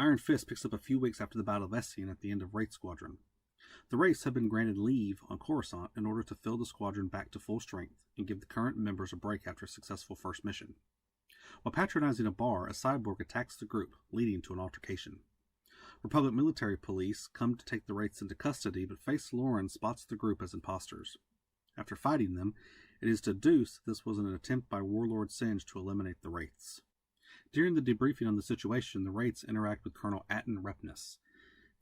Iron Fist picks up a few weeks after the Battle of Essian at the end of Wraith Squadron. The Wraiths have been granted leave on Coruscant in order to fill the squadron back to full strength and give the current members a break after a successful first mission. While patronizing a bar, a cyborg attacks the group, leading to an altercation. Republic military police come to take the Wraiths into custody, but Face Lauren spots the group as imposters. After fighting them, it is deduced this was an attempt by Warlord Zsinj to eliminate the Wraiths. During the debriefing on the situation, the Wraiths interact with Colonel Atten Repness.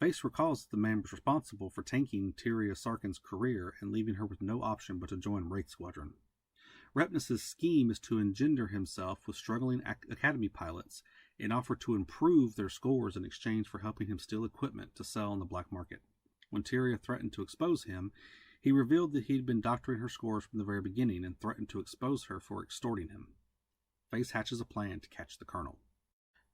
Face recalls that the man was responsible for tanking Tyria Sarkin's career and leaving her with no option but to join Wraith Squadron. Repness's scheme is to engender himself with struggling academy pilots and offer to improve their scores in exchange for helping him steal equipment to sell on the black market. When Tyria threatened to expose him, he revealed that he had been doctoring her scores from the very beginning and threatened to expose her for extorting him. Face hatches a plan to catch the colonel.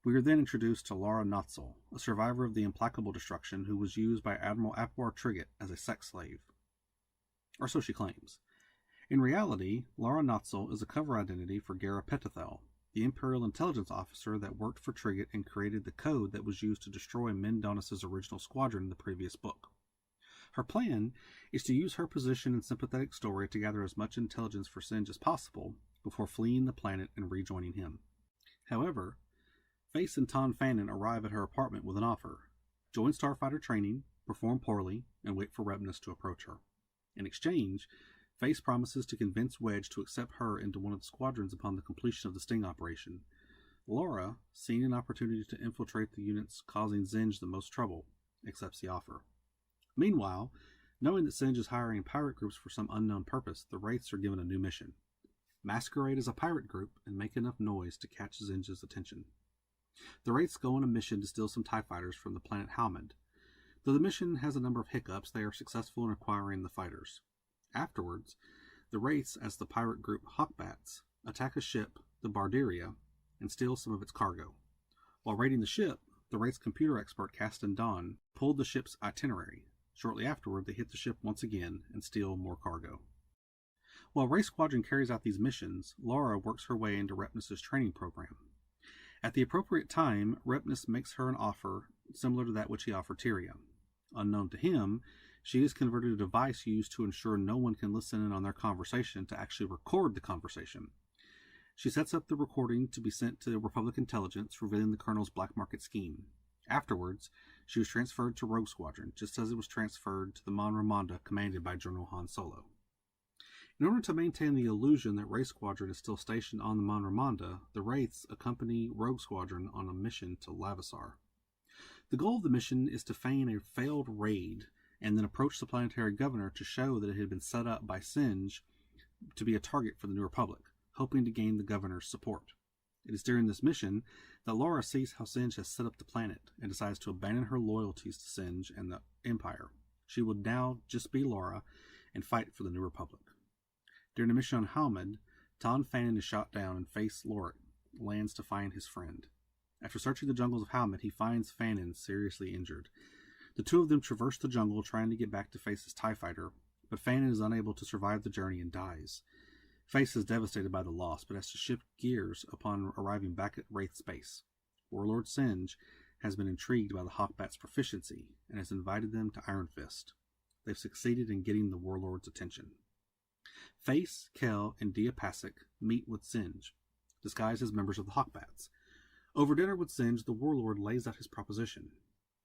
We are then introduced to Lara Notzel, a survivor of the implacable destruction who was used by Admiral Apwar Trigget as a sex slave. Or so she claims. In reality, Lara Notzel is a cover identity for Gara Petithel, the Imperial intelligence officer that worked for Trigget and created the code that was used to destroy Mendonis' original squadron in the previous book. Her plan is to use her position and sympathetic story to gather as much intelligence for Zsinj as possible before fleeing the planet and rejoining him. However, Face and Ton Fannin arrive at her apartment with an offer: join starfighter training, perform poorly, and wait for Repness to approach her. In exchange, Face promises to convince Wedge to accept her into one of the squadrons upon the completion of the sting operation. Laura, seeing an opportunity to infiltrate the units causing Zsinj the most trouble, accepts the offer. Meanwhile, knowing that Zsinj is hiring pirate groups for some unknown purpose, the Wraiths are given a new mission: masquerade as a pirate group and make enough noise to catch Zinj's attention. The Wraiths go on a mission to steal some TIE fighters from the planet Halmond. Though the mission has a number of hiccups, they are successful in acquiring the fighters. Afterwards, the Wraiths, as the pirate group Hawkbats, attack a ship, the Barderia, and steal some of its cargo. While raiding the ship, the Wraiths computer expert Castan Dawn pulled the ship's itinerary. Shortly afterward, they hit the ship once again and steal more cargo. While Wraith Squadron carries out these missions, Laura works her way into Repness' training program. At the appropriate time, Repness makes her an offer similar to that which he offered Tyria. Unknown to him, she has converted a device used to ensure no one can listen in on their conversation to actually record the conversation. She sets up the recording to be sent to Republic intelligence, revealing the Colonel's black market scheme. Afterwards, she was transferred to Rogue Squadron, just as it was transferred to the Mon Ramonda commanded by General Han Solo. In order to maintain the illusion that Wraith Squadron is still stationed on the Mon Ramonda, the Wraiths accompany Rogue Squadron on a mission to Lavasar. The goal of the mission is to feign a failed raid and then approach the planetary governor to show that it had been set up by Zsinj to be a target for the New Republic, hoping to gain the governor's support. It is during this mission that Laura sees how Zsinj has set up the planet and decides to abandon her loyalties to Zsinj and the Empire. She will now just be Laura and fight for the New Republic. During a mission on Halmond, Ton Fannin is shot down and Face Lorik lands to find his friend. After searching the jungles of Halmond, he finds Fannin seriously injured. The two of them traverse the jungle trying to get back to Face's TIE fighter, but Fannin is unable to survive the journey and dies. Face is devastated by the loss, but has to shift gears upon arriving back at Wraith space. Warlord Zsinj has been intrigued by the Hawkbat's proficiency and has invited them to Iron Fist. They've succeeded in getting the Warlord's attention. Face, Kel, and Dia Pasek meet with Zsinj, disguised as members of the Hawkbats. Over dinner with Zsinj, the Warlord lays out his proposition.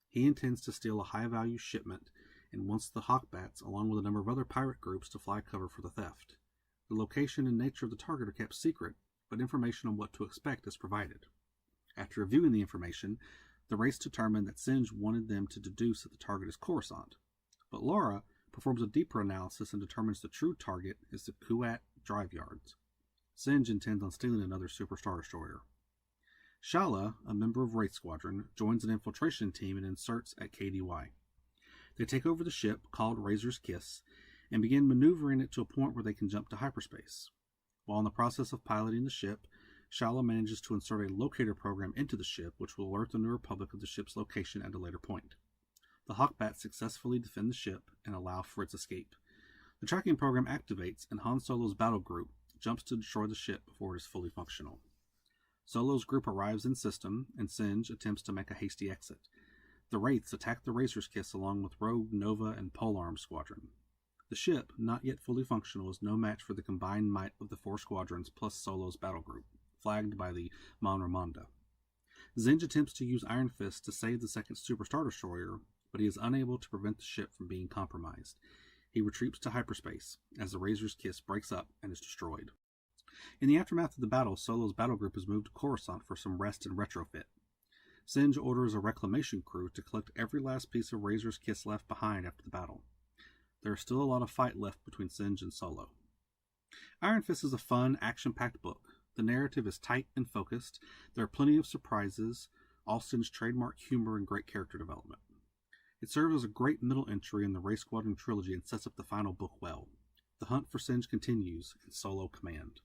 He intends to steal a high-value shipment and wants the Hawkbats, along with a number of other pirate groups, to fly cover for the theft. The location and nature of the target are kept secret, but information on what to expect is provided. After reviewing the information, the Wraiths determined that Zsinj wanted them to deduce that the target is Coruscant, but Laura performs a deeper analysis and determines the true target is the Kuat drive yards. Zsinj intends on stealing another Super Star Destroyer. Shala, a member of Wraith Squadron, joins an infiltration team and inserts at KDY. They take over the ship, called Razor's Kiss, and begin maneuvering it to a point where they can jump to hyperspace. While in the process of piloting the ship, Shala manages to insert a locator program into the ship, which will alert the New Republic of the ship's location at a later point. The Hawkbats successfully defend the ship and allow for its escape. The tracking program activates, and Han Solo's battle group jumps to destroy the ship before it is fully functional. Solo's group arrives in system, and Zsinj attempts to make a hasty exit. The Wraiths attack the Razor's Kiss along with Rogue, Nova, and Polearm Squadron. The ship, not yet fully functional, is no match for the combined might of the 4 squadrons plus Solo's battle group, flagged by the Mon Ramonda. Zsinj attempts to use Iron Fist to save the second Superstar Destroyer, but he is unable to prevent the ship from being compromised. He retreats to hyperspace as the Razor's Kiss breaks up and is destroyed. In the aftermath of the battle, Solo's battle group is moved to Coruscant for some rest and retrofit. Zsinj orders a reclamation crew to collect every last piece of Razor's Kiss left behind after the battle. There is still a lot of fight left between Zsinj and Solo. Iron Fist is a fun, action-packed book. The narrative is tight and focused. There are plenty of surprises, Alston's trademark humor, and great character development. It serves as a great middle entry in the Wraith Squadron trilogy and sets up the final book well. The hunt for Zsinj continues in Solo Command.